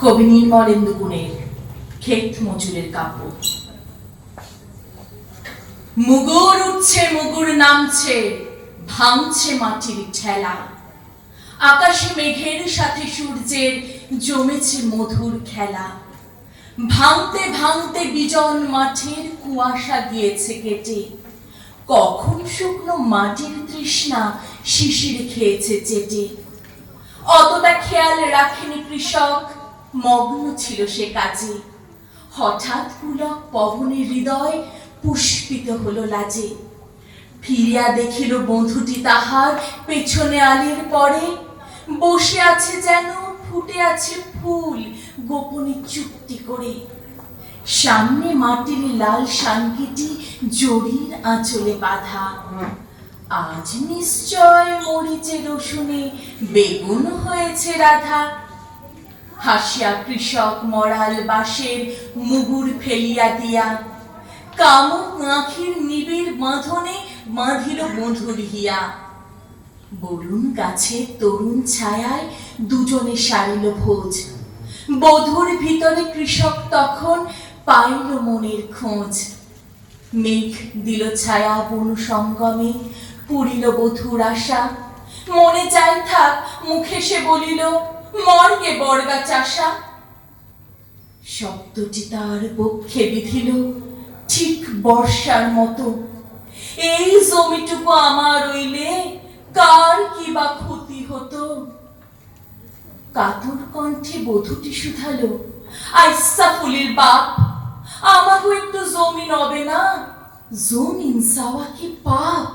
কবি নির্মলেন্দু গুণের ক্ষেত মজুরের কাব্য। মুগুর উঠছে, মুগুর নামছে, ভাঙছে মাটির ঠেলা। আকাশে মেঘের সাথে সূর্যের জমেছে মধুর খেলা। ভাঙতে ভাঙতে বিজন মাঠের কুয়াশা গিয়েছে কেটে। কখন শুকনো মাটির তৃষ্ণা শিশির খেয়েছে চেটে। অতটা খেয়াল রাখেনি কৃষক, মগ্ন ছিল সে কাজে। হঠাৎ পুলক পবনে হৃদয় পুষ্পিত হলো লাজে। ফিরিয়া দেখিল বধূটি তাহার পেছনে আলির পরে। বসে আছে যেন ফুটে আছে ফুল গোপনে চুপটি করে। সামনে মাটির লাল শাঙ্কিটি জরির আঁচলে বাঁধা। আজ নিশ্চয় মরিচে রসুনে বেগুন হয়েছে রাধা। হাসিয়া কৃষক মরাল বাঁশের মুগুর ফেলিয়া দিয়া। কামুক আঁখির নিবিড় বাঁধনে বাঁধিল মধুর হিয়া। বরুণ গাছের তরুণ ছায়ায় দুজনে সারিল ভোজ। বধুর ভিতরে কৃষক তখন পাইল মনের খোঁজ। মেঘ দিল ছায়া বনু সঙ্গমে, পুরিল বধুর আশা। মনে চাই থাক, মুখে সে বলিল, মর্গে বর্গা চাষা। শব্দটি তার বক্ষে বিধিল ঠিক বর্ষার মতো। এই জমিটুকু আমার হইলে কার কি বা ক্ষতি হতো। কাতর কণ্ঠে বধূটি শুধালো, আইসা ফুলির বাপ, আমাকে একটু জমি নবে না? জমিন চাওয়া কি পাপ?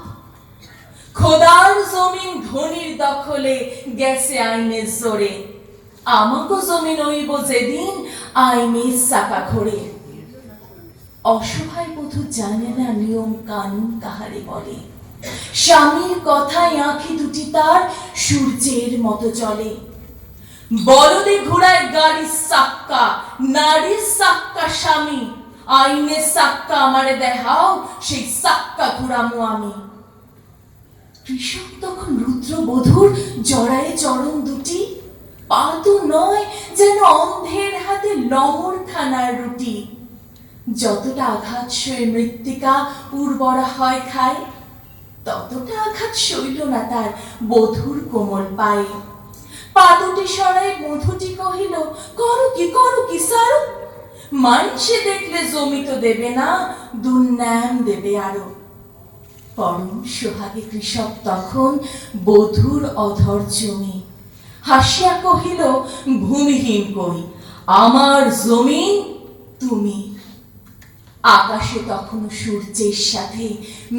খোদার জমিন ধনির দখলে গেছে আইনের জোরে। আমাকে জমি নইব যেদিন আইনের চাকা ঘোরে। অসহায় বধূ জানে না নিয়ম কানুন কাহারে বলে। স্বামীর কথায় আঁখি দুটি তার সূর্যের মতো চলে। বলদে ঘোড়ায় গাড়ির চাক্কা, নারীর চাক্কা স্বামী। আইনের চাক্কা আমারে দেখাও, সেই চাক্কা ঘুরামো আমি। কৃষক তখন রুদ্র বধূর জড়ায়ে চরণ দুটি। পা তো নয়, যেন অন্ধের হাতে লমর খানার রুটি। যতটা আঘাত সয়ে মৃত্তিকা উর্বরা হয় খায়, ততটা আঘাত সইল না তার বধূর কোমল পায়ে। পা দুটি সরাই বধূটি কহিল, করো কি সারো। মানুষে দেখলে জমি তো দেবে না, দুর্নাম দেবে আরো। পরম সোহাগে কৃষক তখন বধূর অধর জমি। হাসিয়া কহিল, ভূমিহীন কই, আমার জমি তুমি। আকাশে তখন সূর্যের সাথে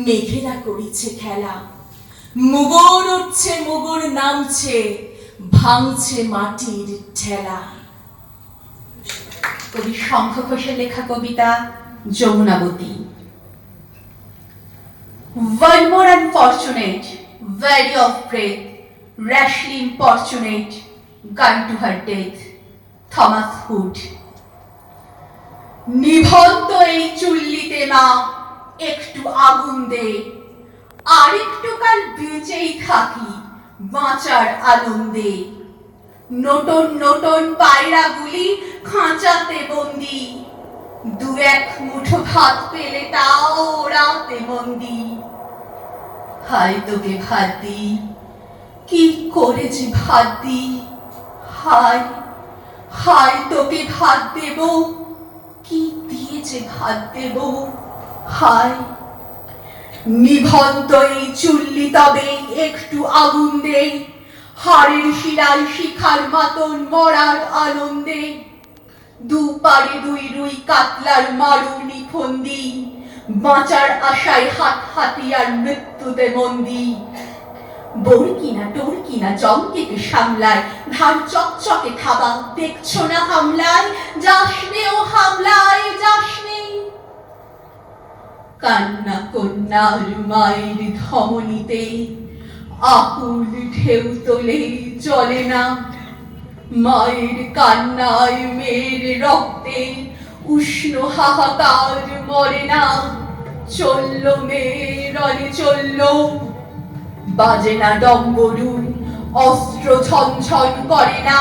মেঘেরা করিছে খেলা। মুগুর উঠছে, মুগুর নামছে, ভাঙছে মাটির ঠেলা। কবি শঙ্খ ঘোষের লেখা কবিতা Jamunabati. One more unfortunate, very of breath, rashly importunate, gone to her death. Thomas Hood. নিভন্ত এই চুল্লিতে মা, একটু আগুন দে। আর একটু কাল বেঁচেই থাকি বাঁচার আনন্দে। নটন নটন পায়রাগুলি খাঁচাতে বন্দি। দু এক মুঠো ভাত পেলে তাও ওড়াতে বন্দি। হায় তোকে ভাত দি, কি করে যে ভাত দি। হায় হায় তোকে ভাত দেব, কি দিয়ে যে ভাত দেব। হায় নিভন্ত এই চুল্লি তবে একটু আগুন দে। হাড়ের শিরায় শিখার মতন মরার আনন্দে। দুপারে দুই রুই কাতলার মারুনি ফন্দি। বাঁচার আশায় হাত হাতিয়ার মৃত্যুতে বন্দি। বরকিনা টরকিনা জমকেকে সামলায়, ধার চকচকে থাবা দেখছো না হামলায়। যাসনে ও হামলায় যাসনে। কান্না কন্যার মায়ের ধমনীতে আকুল ঢেউ তোলে চলে না। মায়ের কান্নায় মেয়ের রক্তে উষ্ণ হাহাকার মরে না। চলল মেয়ে রণে চলল, বাজে না ডম্বরু, অস্ত্র ঝনঝন করে না।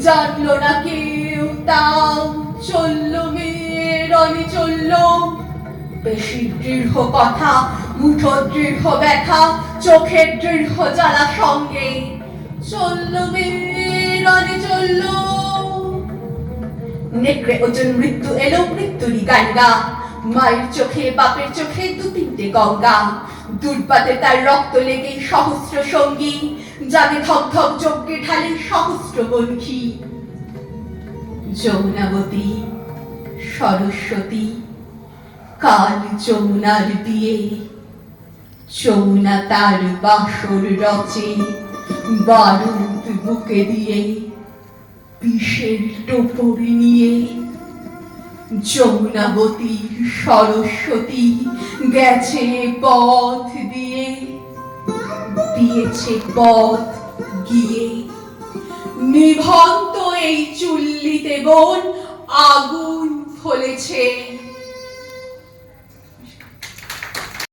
জানলো না কেউ দেউতা চলল মেয়ে রণে চলল, পেশির দৃঢ় কথা, মুঠোর দৃঢ় ব্যথা, চোখের দৃঢ় জ্বালা সঙ্গে চলল মেয়ে রণে চলল। নেকড়ে ওজন মৃত্যু এলো, মৃত্যুরই গাঙ্গা, মায়ের চোখে বাপের চোখে দু তিনটে গঙ্গা, দুর্বাতে তার রক্ত লেগে সহস্র সঙ্গী, যাবে ধক ধক যজ্ঞে ঢালে সহস্র বন্ধী। যমুনাবতী সরস্বতী কাল যমুনার বিয়ে, যমুনা তার বাসর রচে বারুদ বুকে দিয়ে, বিষের টোপর নিয়ে। যমুনাবতীর সরস্বতী গেছে পথ দিয়ে, দিয়েছে পথ গিয়ে। নিভন্ত এই চুল্লিতে বোন আগুন ফলেছে,